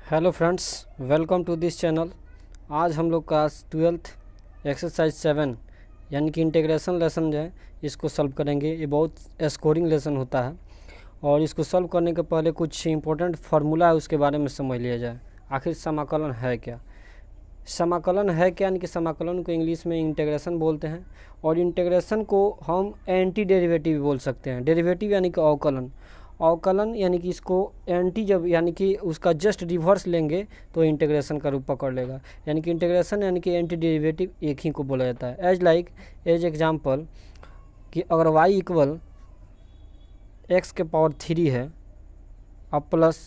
Hello friends, welcome to this channel. आज हम लोग क्लास 12th एक्सरसाइज 7 यानी कि इंटीग्रेशन लेसन जो है इसको सॉल्व करेंगे। ये बहुत स्कोरिंग लेसन होता है और इसको सॉल्व करने के पहले कुछ इंपॉर्टेंट फार्मूला है उसके बारे में समझ लिया जाए। आखिर समाकलन है क्या? समाकलन है क्या यानी कि समाकलन को इंग्लिश में इंटीग्रेशन बोलते हैं और इंटीग्रेशन को हम एंटी डेरिवेटिव भी बोल सकते हैं। डेरिवेटिव यानी कि अवकलन, अवकलन यानी कि इसको एंटी जब यानी कि उसका जस्ट रिवर्स लेंगे तो इंटीग्रेशन का रूप पकड़ लेगा। यानी कि इंटीग्रेशन यानी कि एंटी डेरिवेटिव एक ही को बोला जाता है। एज एग्जाम्पल कि अगर y इक्वल x के पावर 3 है अब प्लस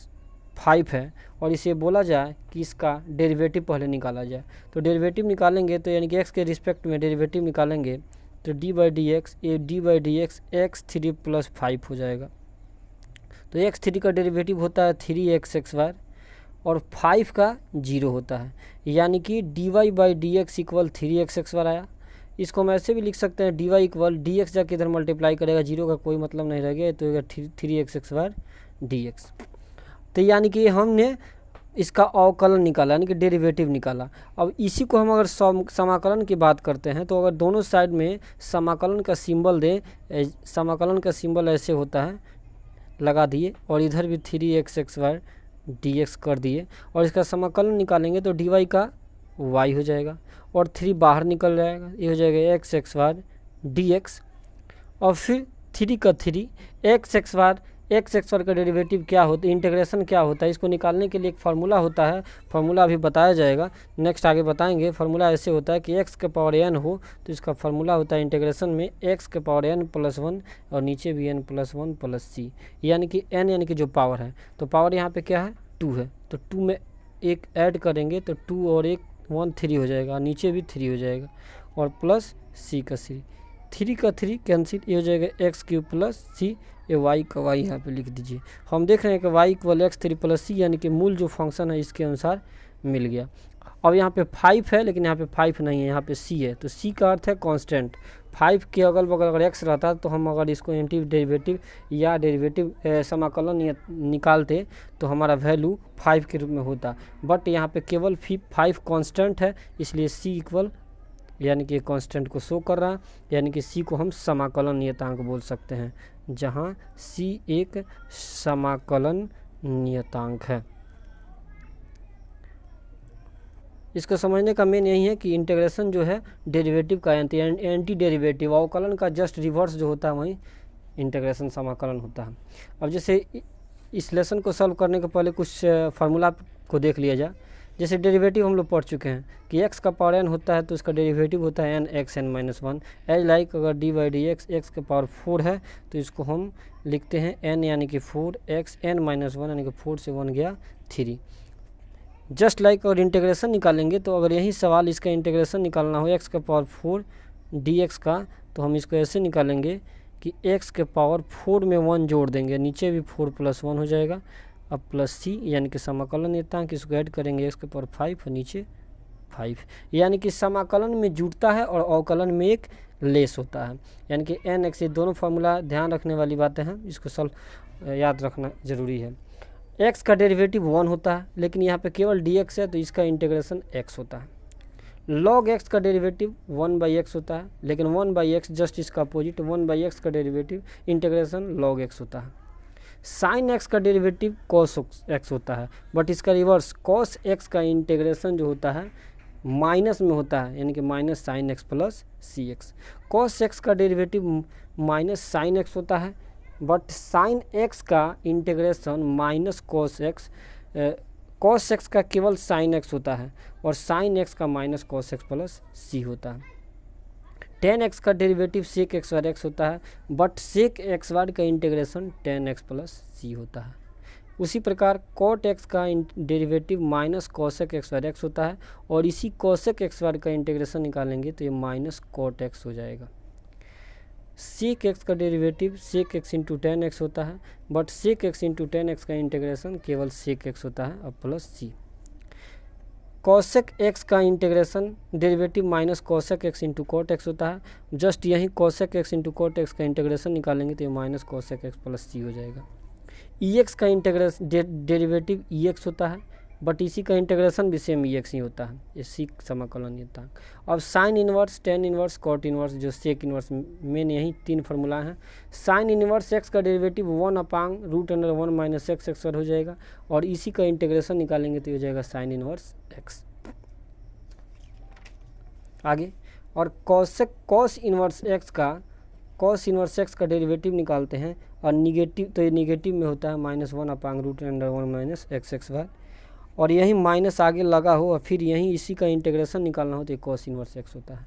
5 है और इसे बोला जाए कि इसका डेरिवेटिव पहले निकाला जाए, तो डेरिवेटिव निकालेंगे तो यानी कि x के रिस्पेक्ट में डेरिवेटिव निकालेंगे तो d/dx x3 + 5 हो जाएगा। तो x3 का डेरिवेटिव होता है 3x² और 5 का 0 होता है, यानी कि dy/dx इक्वल 3x² आया। इसको हम ऐसे भी लिख सकते हैं dy इक्वल dx जाके इधर मल्टीप्लाई करेगा, 0 का कोई मतलब नहीं रहेगा, तो 3x² dx। तो यानी कि हमने इसका अवकलन निकाला यानी कि डेरिवेटिव निकाला। अब इसी को हम अगर समाकलन की बात करते हैं तो अगर दोनों साइड में समाकलन का सिंबल दें, समाकलन का सिंबल ऐसे होता है, लगा दिए और इधर भी 3x² dx कर दिए और इसका समाकलन निकालेंगे तो dy का y हो जाएगा और 3 बाहर निकल जाएगा, ये हो जाएगा x² dx और फिर 3 का 3 x² का डेरिवेटिव क्या होता है, इंटीग्रेशन क्या होता है, इसको निकालने के लिए एक फार्मूला होता है। फार्मूला अभी बताया जाएगा, नेक्स्ट आगे बताएंगे। फार्मूला ऐसे होता है कि x के पावर n हो तो इसका फार्मूला होता है इंटीग्रेशन में x के पावर n + 1 और नीचे भी n + 1 + c, यानी कि n यानी कि जो पावर है, तो पावर यहाँ पे क्या है 2 है, तो 2 में एक ऐड करेंगे तो 2 और 1 3 हो जाएगा, नीचे भी 3 हो जाएगा और प्लस c का 3 का 3 कैंसिल, ये हो जाएगा x³ + c, ये y का y यहाँ पे लिख दीजिए। हम देख रहे हैं कि y इक्वल x3 + c यानी कि मूल जो फंक्शन है इसके अनुसार मिल गया। अब यहाँ पे 5 है लेकिन यहाँ पे 5 नहीं है, यहाँ पे c है, तो c का अर्थ है कांस्टेंट। 5 के अगल बगल अगर x रहता तो हम अगर इसको एंटी डेरिवेटिव या डेरिवेटिव समाकलन निकालते तो हमारा वैल्यू 5 के रूप में होता, बट यहाँ पे केवल 5 कांस्टेंट है, इसलिए c इक्वल यानी कि कांस्टेंट को शो कर रहा है, यानी कि c को हम समाकलन नियतांक बोल सकते हैं, जहां c एक समाकलन नियतांक है। इसको समझने का मेन यही है कि इंटीग्रेशन जो है डेरिवेटिव का एंटी डेरिवेटिव, अवकलन का जस्ट रिवर्स जो होता है वही इंटीग्रेशन समाकलन होता है। अब जैसे इस लेसन को सॉल्व करने के पहले कुछ फार्मूला को देख लिया जाए। जैसे डेरिवेटिव हम लोग पढ़ चुके हैं कि x का पावर n होता है तो इसका डेरिवेटिव होता है n(x(n-1). एज लाइक अगर dy/dx x के पावर 4 है तो इसको हम लिखते हैं n यानी कि 4(x(n-1) यानी कि 4 से 1 गया 3। जस्ट लाइक अगर इंटीग्रेशन निकालेंगे तो अगर यही सवाल इसका इंटीग्रेशन निकालना हो x के पावर 4 dx का, तो हम इसको ऐसे निकालेंगे कि x के पावर 4 में 1 जोड़ देंगे, नीचे भी 4 + 1 हो जाएगा, अब प्लस c यानी कि समाकलन नियतांक, इसको ऐड करेंगे x के पावर 5 और नीचे 5, यानी कि समाकलन में जुड़ता है और अवकलन में एक लेस होता है, यानी कि n(x). ये दोनों फार्मूला ध्यान रखने वाली बातें हैं, इसको सॉल्व याद रखना जरूरी है। x का डेरिवेटिव 1 होता है लेकिन यहाँ पे केवल dx है तो इसका इंटीग्रेशन x होता है। log x का डेरिवेटिव 1/x होता है लेकिन 1/x जस्ट इसका अपोजिट, 1/x का डेरिवेटिव इंटीग्रेशन log x होता है। साइन x का डेरिवेटिव cos x होता है, बट इसका रिवर्स cos x का इंटीग्रेशन जो होता है माइनस में होता है, यानी कि -sin x + cx। cos x का डेरिवेटिव -sin x होता है, बट sin x का integration -cos x, cos x का केवल sin x होता है और sin x का -cos x + c होता है। tan x का डेरिवेटिव sec x होता है, बट sec x का इंटीग्रेशन tan x + c होता है। उसी प्रकार cot x का डेरिवेटिव -cosec x होता है और इसी cosec x का इंटीग्रेशन निकालेंगे तो ये -cot x हो जाएगा। sec x का derivative sec x × tan x होता है, but sec x × tan x का इंटीग्रेशन केवल sec x होता है और प्लस c। cosec x का integration derivative -cosec x × cot x होता है, जस्ट यही cosec x × cot x का इंटीग्रेशन निकालेंगे तो ये -cosec x + c हो जाएगा। ex का इंटीग्रेशन डेरिवेटिव ex होता है, बट इसी का इंटीग्रेशन भी सेम ई एक्स ही होता है, इसी समाकलन ही होता है। अब sine inverse, tan inverse, cot inverse, जो सेक इन्वर्स, मेन यही 3 फार्मूला हैं। साइन इन्वर्स एक्स का डेरिवेटिव 1/√(1 - x x हो जाएगा, और इसी का इंटीग्रेशन निकालेंगे तो हो जाएगा साइन इन्वर्स एक्स। आगे, और कॉस इन्वर्स एक्स का डेरिवेटिव निकालते हैं, और निगेटिव, तो ये निगेटिव में होता है -1/√(1 - x x), और यही माइनस आगे लगा हो और फिर यही इसी का इंटीग्रेशन निकालना हो तो ये कॉस इन्वर्स एक्स होता है।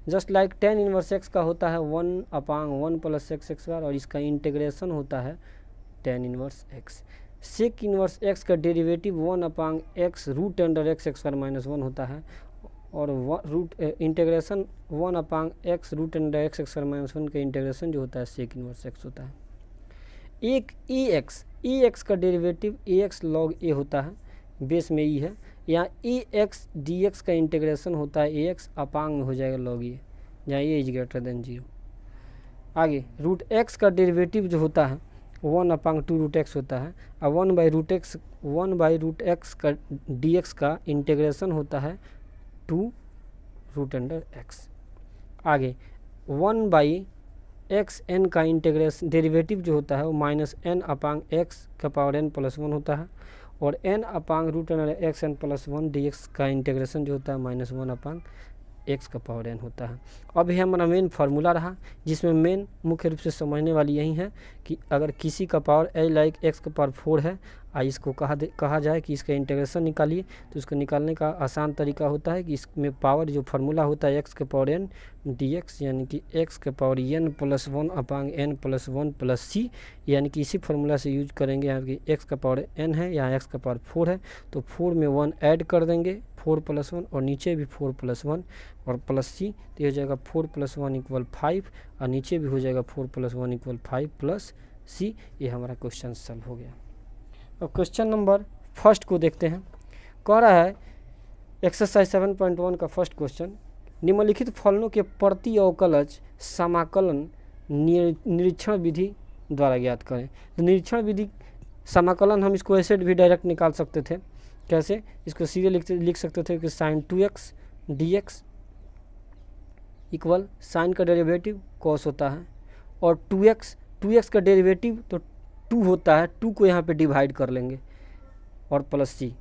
Just like ten inverse x का होता है 1/1 + x x², और इसका इंटीग्रेशन होता है tan inverse x. Sec inverse x का डेरिवेटिव 1/x√(x x² - 1 होता है, और इंटीग्रेशन 1/x√(x x² - 1 का इंटीग्रेशन जो होता है सेक इन्वर्स एक्स होता है। एक ई एक्स का डेरिवेटिव ax log a होता है, बेस में ई है, यहाँ ax dx का इंटीग्रेशन होता है ax अपांग में हो जाएगा log a, जहाँ a > 0। आगे, √x का डेरिवेटिव जो होता है 1/2√x होता है, और 1/√x का dx का इंटीग्रेशन होता है 2√x। आगे, 1/xn का इंटीग्रेशन डेरिवेटिव जो होता है वो -n/x⁴n+1 होता है, और n/√xn+1 dx का इंटीग्रेशन जो होता है -1/x⁴n होता है। अब यह हमारा मेन फार्मूला रहा, जिसमें मेन मुख्य रूप से समझने वाली यही है कि अगर किसी का पावर x⁴ है, इसको कहा जाए कि इसका इंटीग्रेशन निकालिए, तो इसको निकालने का आसान तरीका होता है कि इसमें पावर जो फार्मूला होता है x⁴n dx, यानी कि x⁴n+1/n+1 + c, यानी कि इसी फार्मूला से यूज करेंगे। यहाँ की x⁴n है, यहाँ x⁴ है, तो 4 में 1 ऐड कर देंगे, 4 + 1, और नीचे भी 4 + 1 और प्लस सी, तो हो जाएगा 4 + 1 = 5, और नीचे भी हो जाएगा 4 + 1 = 5 + c। ये हमारा क्वेश्चन सॉल्व हो गया। अब क्वेश्चन नंबर फर्स्ट को देखते हैं। कह रहा है एक्सरसाइज 7.1 का फर्स्ट क्वेश्चन, निम्नलिखित फलनों के प्रति अवकलज समाकलन निरीक्षण विधि द्वारा ज्ञात करें। तो निरीक्षण विधि समाकलन हम इसको ऐसे भी डायरेक्ट निकाल सकते थे। कैसे? इसको सीधे लिख सकते थे कि sin 2x dx equal sine का डेरिवेटिव कॉस होता है, और 2x का डेरिवेटिव तो 2 होता है, 2 को यहाँ पे डिवाइड कर लेंगे, और प्लस सी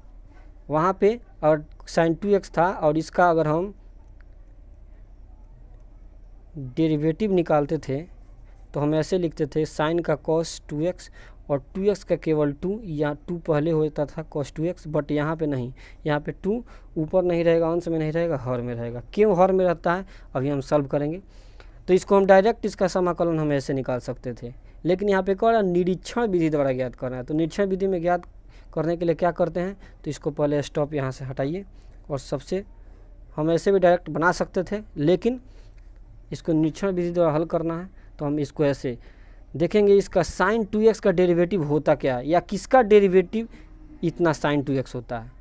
वहाँ पे, और sin 2x था, और इसका अगर हम डेरिवेटिव निकालते थे तो हम ऐसे लिखते थे साइन का cos 2x, और 2x का केवल 2, या 2 पहले होता था cos 2x, बट यहाँ पे नहीं, यहाँ पे 2 ऊपर नहीं रहेगा, अंश में नहीं रहेगा, हर में रहेगा। क्यों हर में रहता है अभी हम सॉल्व करेंगे। तो इसको हम डायरेक्ट इसका समाकलन हम ऐसे निकाल सकते थे, लेकिन यहाँ पे कह रहा है निरीक्षण विधि द्वारा ज्ञात करना है। तो निरीक्षण विधि में ज्ञात करने के लिए क्या करते हैं, तो इसको पहले स्टॉप यहाँ से हटाइए, और सबसे हम ऐसे भी डायरेक्ट बना सकते थे, लेकिन इसको निरीक्षण विधि द्वारा हल करना है, तो हम इसको ऐसे देखेंगे। इसका sin 2x का डेरिवेटिव होता क्या है, या किसका डेरिवेटिव इतना sin 2x होता है,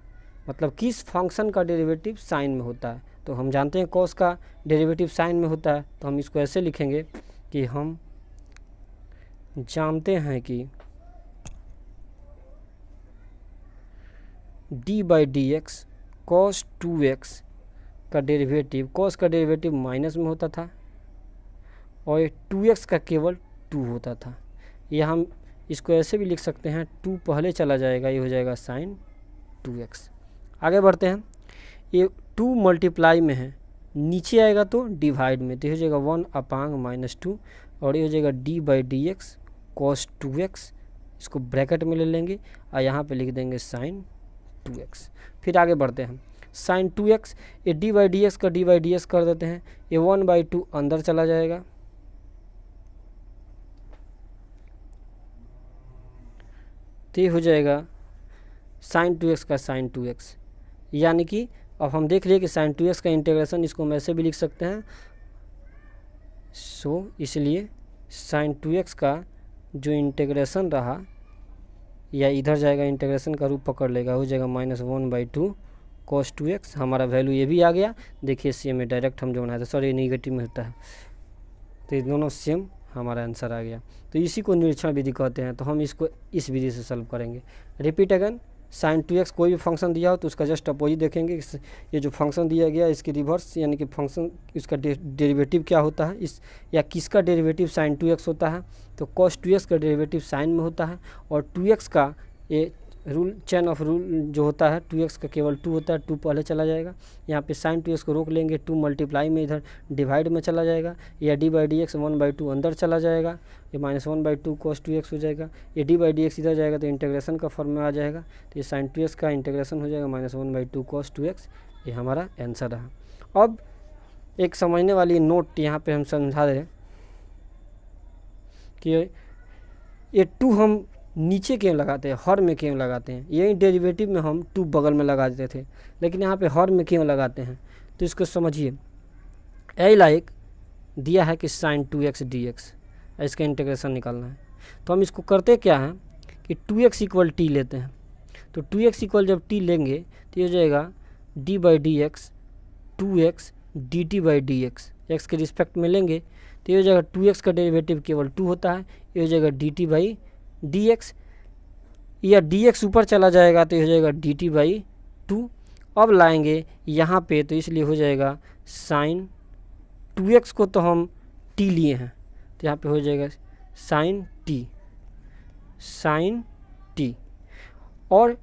मतलब किस फंक्शन का डेरिवेटिव साइन में होता है। तो हम जानते हैं cos का डेरिवेटिव साइन में होता है, तो हम इसको ऐसे लिखेंगे कि हम जानते हैं कि d/dx cos 2x का डेरिवेटिव, cos का डेरिवेटिव माइनस में होता था, और 2x का केवल 2 होता था। ये हम इसको ऐसे भी लिख सकते हैं, 2 पहले चला जाएगा, ये हो जाएगा sin 2x। आगे बढ़ते हैं। ये 2 मल्टीप्लाई में है, नीचे आएगा तो डिवाइड में, तो हो जाएगा 1/-2, और ये हो जाएगा d/dx cos 2x, इसको ब्रैकेट में ले लेंगे, और यहाँ पे लिख देंगे sin 2x। फिर आगे बढ़ते हैं। sin 2x, ये d/dx का d/dx कर देते हैं, ये 1/2 अंदर चला जाएगा, तो ये हो जाएगा sin 2x का sin 2x। यानी कि अब हम देख लिए कि sin 2x का इंटीग्रेशन इसको हम ऐसे भी लिख सकते हैं। इसलिए sin 2x का जो इंटीग्रेशन रहा, या इधर जाएगा, इंटीग्रेशन का रूप पकड़ लेगा, हो जाएगा -1/2 cos 2x। हमारा वैल्यू ये भी आ गया। देखिए सेम में डायरेक्ट हम जो बनाया था, सॉरी नेगेटिव में होता है, तो ये दोनों सेम हमारा आंसर आ गया। तो इसी को निरीक्षण विधि कहते हैं। तो हम इसको इस विधि से सॉल्व करेंगे। रिपीट अगेन, साइन 2x कोई भी फंक्शन दिया हो तो उसका जस्ट अपोजिट देखेंगे। ये जो फंक्शन दिया गया इसकी रिवर्स यानी कि फंक्शन इसका डेरिवेटिव क्या होता है, इस या किसका डेरिवेटिव साइन 2x होता है, तो cos 2x का डेरिवेटिव साइन में होता है। और 2x का ये रूल चेन ऑफ रूल जो होता है 2x का केवल 2 होता है, 2 पहले चला जाएगा। यहाँ पे साइन 2x को रोक लेंगे, 2 मल्टीप्लाई में इधर डिवाइड में चला जाएगा, या d/dx 1/2 अंदर चला जाएगा, ये -1/2 cos 2x हो जाएगा। ये d/dx इधर जाएगा तो इंटीग्रेशन का फॉर्म में आ जाएगा, तो ये साइन 2x का इंटीग्रेशन हो जाएगा -1/2 cos 2x। ये हमारा आंसर रहा। अब एक समझने वाली नोट यहाँ पे हम समझा दें कि ये 2 हम नीचे क्यों लगाते हैं, हर में क्यों लगाते हैं। यही डेरिवेटिव में हम 2 बगल में लगा देते थे, लेकिन यहाँ पे हर में क्यों लगाते हैं, तो इसको समझिए। ए लाइक दिया है कि साइन 2x dx, इसका इंटीग्रेशन निकालना है। तो हम इसको करते क्या हैं कि 2x इक्वल टी लेते हैं। तो 2x इक्वल जब टी लेंगे तो ये हो जाएगा d/dx 2x dt/dx, x के रिस्पेक्ट में लेंगे तो ये हो जाएगा 2x का डेरिवेटिव केवल 2 होता है, ये हो जाएगा dt/dx, या dx ऊपर चला जाएगा तो ये हो जाएगा dt/2। अब लाएंगे यहाँ पे तो इसलिए हो जाएगा साइन 2x को तो हम t लिए हैं तो यहाँ पे हो जाएगा साइन t, और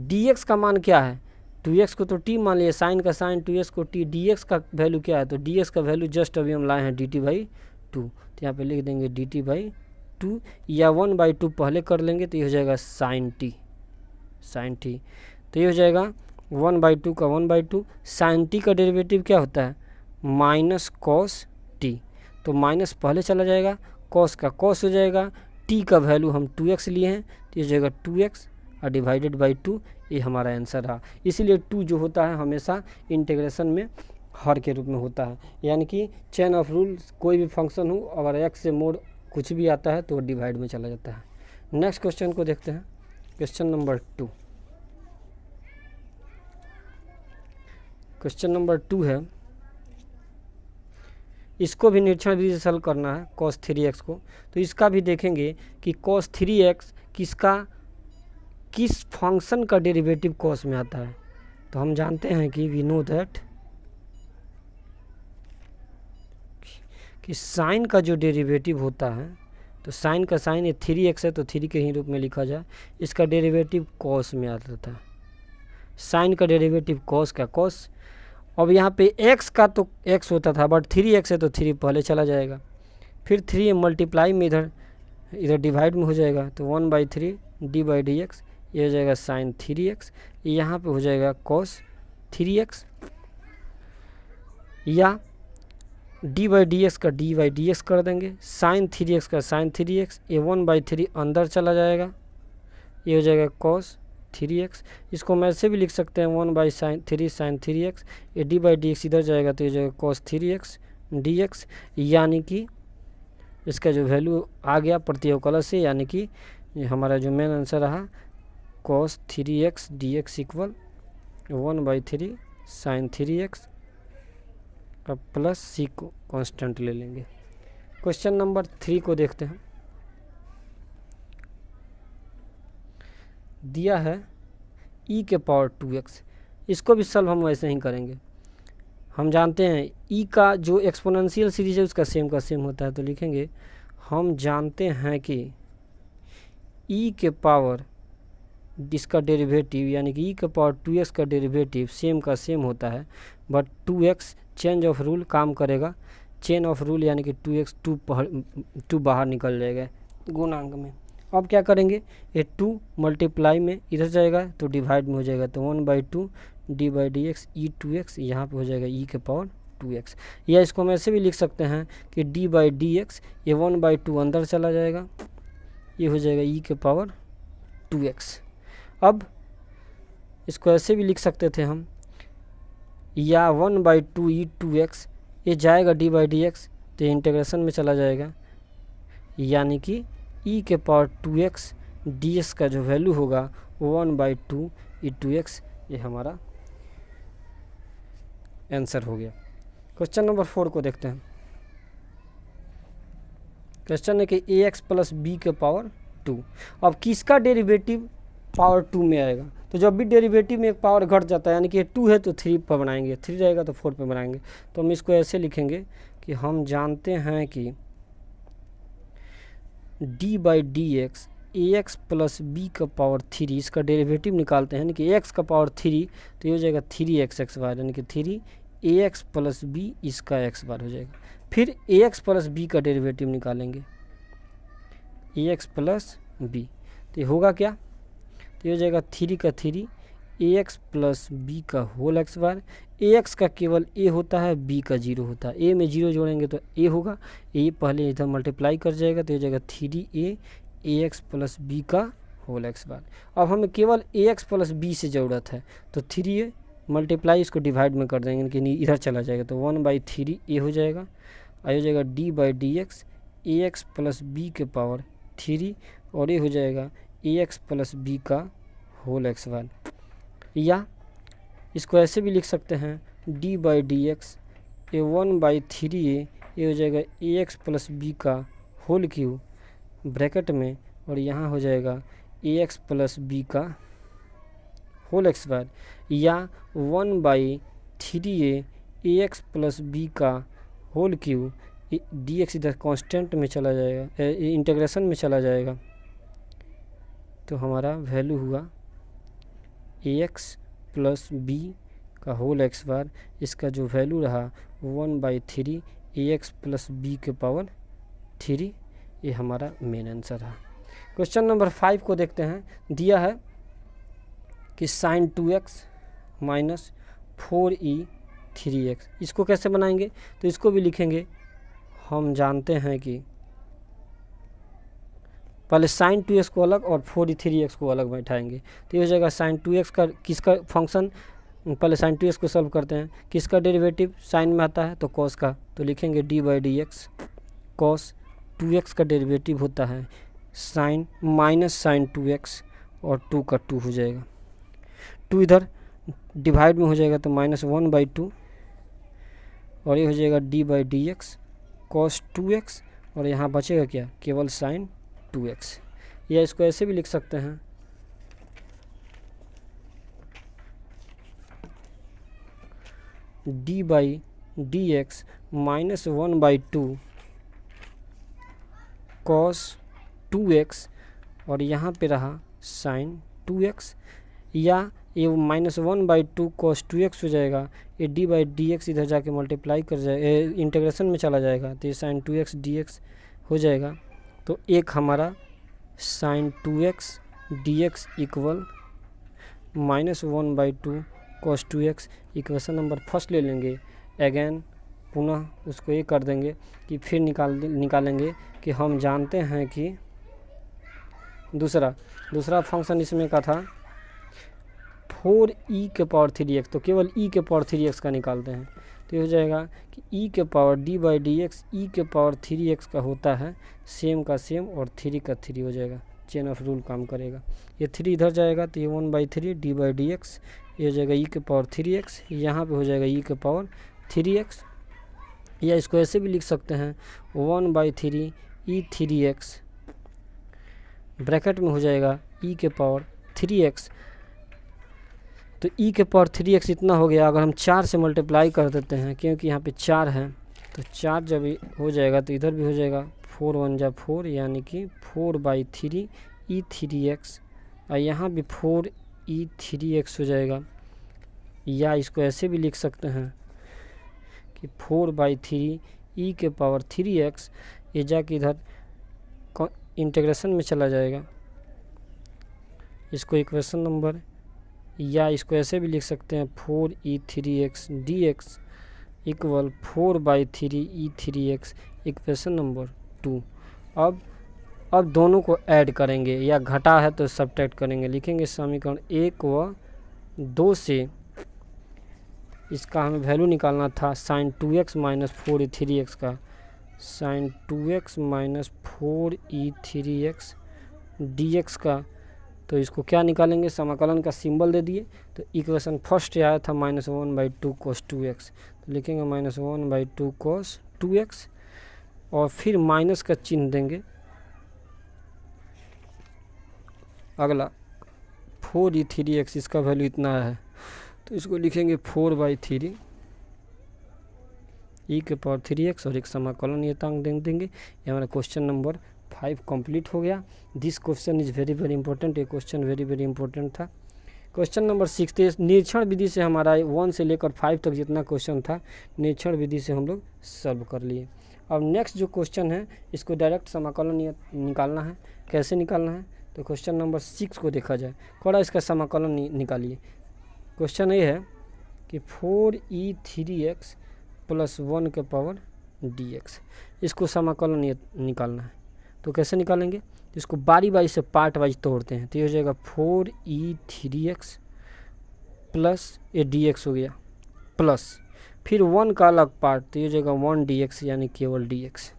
dx का मान क्या है, 2x को तो t मान लिया, साइन का साइन 2x को t, dx का वैल्यू क्या है, तो dx का वैल्यू जस्ट अभी हम लाए हैं dt/2, तो यहाँ पे लिख देंगे dt/2, या 1/2 पहले कर लेंगे तो ये हो जाएगा साइन t, तो ये हो जाएगा 1/2 का 1/2। साइन t का डेरिवेटिव क्या होता है, माइनस कॉस t, तो माइनस पहले चला जाएगा, कॉस का कॉस हो जाएगा, t का वैल्यू हम 2x लिए हैं तो ये हो जाएगा 2x और डिवाइडेड बाई 2, ये हमारा आंसर रहा। इसीलिए 2 जो होता है हमेशा इंटीग्रेशन में हर के रूप में होता है, यानी कि चेन ऑफ रूल कोई भी फंक्शन हो अगर x से मोड कुछ भी आता है तो डिवाइड में चला जाता है। नेक्स्ट क्वेश्चन को देखते हैं, क्वेश्चन नंबर 2। क्वेश्चन नंबर 2 है, इसको भी निरीक्षण विधि से सॉल्व करना है cos 3x को। तो इसका भी देखेंगे कि cos 3x किस फंक्शन का डेरिवेटिव cos में आता है। तो हम जानते हैं कि वी नो दैट कि साइन का जो डेरिवेटिव होता है, तो साइन का साइन ये 3x है तो 3 के ही रूप में लिखा जाए, इसका डेरिवेटिव cos में आता था। साइन का डेरिवेटिव cos का cos, अब यहाँ पे x का तो x होता था बट 3x है तो 3 पहले चला जाएगा, फिर 3 मल्टीप्लाई में इधर डिवाइड में हो जाएगा तो 1/3 d/dx, ये हो जाएगा साइन 3x, यहाँ पे हो जाएगा cos 3x, या d/dx का d/dx कर देंगे, साइन 3x का साइन 3x, ये 1/3 अंदर चला जाएगा, ये हो जाएगा cos 3x। इसको मैं ऐसे भी लिख सकते हैं 1/3 साइन 3x, ये d/dx इधर जाएगा तो ये हो जाएगा cos 3x dx, यानी कि इसका जो वैल्यू आ गया प्रतियोगकलन से, यानी कि हमारा जो मेन आंसर रहा cos 3x dx equal 1/3 sine 3x का प्लस सी को कांस्टेंट ले लेंगे। क्वेश्चन नंबर 3 को देखते हैं। दिया है e के पावर 2x, इसको भी सॉल्व हम वैसे ही करेंगे। हम जानते हैं e का जो एक्सपोनेंशियल सीरीज है उसका सेम का सेम होता है, तो लिखेंगे हम जानते हैं कि e के पावर इसका डेरिवेटिव यानी कि e के पावर 2x का डेरिवेटिव सेम का सेम होता है, but 2x change of rule काम करेगा, चेन ऑफ रूल यानी कि 2x 2 बाहर निकल जाएगा गुणांक में। अब क्या करेंगे, ये 2 मल्टीप्लाई में इधर जाएगा तो डिवाइड में हो जाएगा, तो 1/2 d/dx e2x, यहाँ पे हो जाएगा e के पावर 2x, या इसको हम ऐसे भी लिख सकते हैं कि d/dx ये 1/2 अंदर चला जाएगा, ये हो जाएगा e के पावर 2x। अब इसको ऐसे भी लिख सकते थे हम, या 1/2 e2x ये जाएगा d/dx तो इंटीग्रेशन में चला जाएगा, यानी कि e के पावर 2x ds का जो वैल्यू होगा 1/2 e2x, ये हमारा आंसर हो गया। क्वेश्चन नंबर 4 को देखते हैं। क्वेश्चन है कि ax प्लस b के पावर 2, अब किसका डेरिवेटिव पावर 2 में आएगा, तो जब भी डेरिवेटिव में एक पावर घट जाता है, यानी कि 2 है तो 3 पर बनाएंगे, 3 रहेगा तो 4 पर बनाएंगे। तो हम इसको ऐसे लिखेंगे कि हम जानते हैं कि d by D x a x plus b का पावर 3, इसका डेरिवेटिव निकालते हैं, यानी कि एक्स का पावर 3, तो ये हो जाएगा 3x एक्स बार, यानी कि 3 ए एक्स प्लस बी इसका एक्स बार हो जाएगा। फिर ए एक्स प्लस बी का डेरिवेटिव निकालेंगे, ए एक्स प्लस बी, तो ये होगा क्या, तो ये हो जाएगा 3 का 3 ए एक्स प्लस बी का होल एक्स बार। ए एक्स का केवल ए होता है, बी का 0 होता है, ए में 0 जोड़ेंगे तो ए होगा, ए पहले इधर मल्टीप्लाई कर जाएगा, तो ये हो जाएगा 3a ए एक्स प्लस बी का होल एक्स बार। अब हमें केवल ए एक्स प्लस बी से ज़रूरत है, तो 3a मल्टीप्लाई इसको डिवाइड में कर देंगे कि इधर चला जाएगा, तो 1/3a हो जाएगा, आई हो जाएगा d by D x a x plus b के पावर 3, और ये हो जाएगा ए एक्स प्लस बी का होल एक्स बार। या इसको ऐसे भी लिख सकते हैं d by D x a 1/3a, ये हो जाएगा ए एक्स प्लस बी का होल क्यूब ब्रैकेट में, और यहाँ हो जाएगा ए एक्स प्लस बी का होल एक्स बार, या 1/3a a x plus b का होल क्यूब, डी एक्स इधर कॉन्स्टेंट में चला जाएगा, इंटीग्रेशन में चला जाएगा, तो हमारा वैल्यू हुआ ए एक्स प्लस बी का होल एक्स बार। इसका जो वैल्यू रहा 1/3 ए एक्स प्लस बी के पावर 3, ये हमारा मेन आंसर है। क्वेश्चन नंबर 5 को देखते हैं। दिया है कि sin 2x minus 4e 3x, इसको कैसे बनाएंगे, तो इसको भी लिखेंगे, हम जानते हैं कि पहले sin 2x को अलग और 4e 3x को अलग बैठाएंगे, तो ये हो जाएगा sin 2x का किसका फंक्शन, पहले sin 2x को सॉल्व करते हैं, किसका डेरिवेटिव साइन में आता है, तो cos का, तो लिखेंगे D by D x cos 2x का डेरिवेटिव होता है साइन माइनस साइन 2x, और 2 का 2 हो जाएगा, 2 इधर डिवाइड में हो जाएगा तो -1/2, और ये हो जाएगा d by D x cos 2x, और यहाँ बचेगा क्या, केवल साइन 2x। या इसको ऐसे भी लिख सकते हैं d by D x -1/2 cos 2x, और यहाँ पे रहा साइन 2x, या ये -1/2 कॉस 2x हो जाएगा, ये डी बाई डी एक्स इधर जाके मल्टीप्लाई कर जाएगा, इंटीग्रेशन में चला जाएगा, तो ये साइन 2x dx हो जाएगा। तो एक हमारा sine 2x dx equal -1/2 cos 2x, equation number first ले लेंगे, अगेन पुनः उसको ये कर देंगे कि फिर निकालेंगे कि हम जानते हैं कि दूसरा फंक्शन इसमें का था 4e के पावर 3x, तो केवल e के पावर 3x का निकालते हैं, तो ये हो जाएगा कि e के power D by D X E के पावर 3x का होता है सेम का सेम, और 3 का 3 हो जाएगा, चेन ऑफ रूल काम करेगा, ये 3 इधर जाएगा तो ये 1/3 डी बाई डी एक्स, ये हो जाएगा e के पावर 3x, यहाँ पे हो जाएगा e के पावर 3x, या इसको ऐसे भी लिख सकते हैं 1/3 e 3x ब्रैकेट में हो जाएगा e के पावर 3x, तो e के पावर 3x इतना हो गया। अगर हम 4 से मल्टीप्लाई कर देते हैं, क्योंकि यहाँ पे 4 है, तो 4 जब हो जाएगा तो इधर भी हो जाएगा 4 1 जा 4, यानी कि 4/3 e 3x, और यहाँ भी 4 e 3x हो जाएगा। या इसको ऐसे भी लिख सकते हैं कि 4/3 e के पावर 3x, ये जाके इधर इंटीग्रेशन में चला जाएगा, इसको इक्वेशन नंबर, या इसको ऐसे भी लिख सकते हैं 4e 3x dx equal 4/3 e 3x, equation number 2। अब दोनों को ऐड करेंगे, या घटा है तो सब्ट्रैक्ट करेंगे, लिखेंगे समीकरण 1 व 2 से इसका हमें वैल्यू निकालना था sign 2x minus 4e 3x का, sign 2x minus 4e 3x dx का, तो इसको क्या निकालेंगे, समाकलन का सिंबल दे दिए, तो इक्वेशन फर्स्ट आया था -1/2 cos 2x, तो लिखेंगे -1/2 cos 2x, और फिर माइनस का चिन्ह देंगे। अगला 4e3x इसका वैल्यू इतना है, तो इसको लिखेंगे 4/3 e के पावर 3x और एक समाकलन नियतांक देंगे। ये हमारा क्वेश्चन नंबर 5 कंप्लीट हो गया। This question is very very important, ये क्वेश्चन वेरी वेरी इंपॉर्टेंट था। क्वेश्चन नंबर 6 निरीक्षण विधि से हमारा 1 से लेकर 5 तक जितना क्वेश्चन था निरीक्षण विधि से हम लोग सॉल्व कर लिए। अब नेक्स्ट जो क्वेश्चन है इसको डायरेक्ट समाकलन निकालना है। कैसे निकालना है, तो क्वेश्चन नंबर 6 को देखा जाए, थोड़ा इसका समाकलन निकालिए। क्वेश्चन ये है कि 4e3x + 1 के पावर dx, इसको समाकलन निकालना है। तो कैसे निकालेंगे, इसको बारी बारी से पार्ट वाइज तोड़ते हैं। तो ये हो जाएगा 4e3x प्लस ये dx हो गया, प्लस फिर 1 का अलग पार्ट, तो ये हो जाएगा 1 dx यानी केवल dx।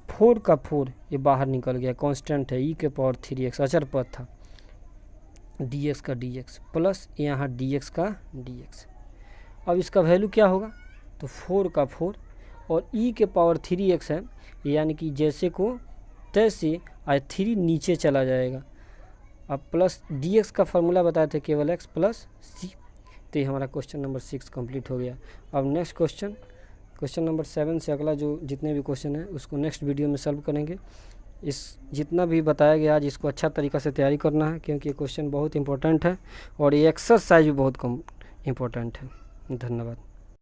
4 का 4 ये बाहर निकल गया, कांस्टेंट है, e के पावर 3x अचर पद था, dx का dx प्लस यहाँ dx का dx। अब इसका वैल्यू क्या होगा, तो 4 का 4 और e के पावर 3x है, यानी कि जैसे को तैसे 3 नीचे चला जाएगा। अब प्लस dx का फार्मूला बताए थे केवल x प्लस c। तो ये हमारा क्वेश्चन नंबर 6 कंप्लीट हो गया। अब नेक्स्ट क्वेश्चन नंबर 7 से अगला जो जितने भी क्वेश्चन है उसको नेक्स्ट वीडियो में सॉल्व करेंगे। इस जितना भी बताया गया आज इसको अच्छा तरीक़ा से तैयारी करना है, क्योंकि ये क्वेश्चन बहुत इंपॉर्टेंट है और ये एक्सरसाइज भी बहुत कम इम्पोर्टेंट है। धन्यवाद।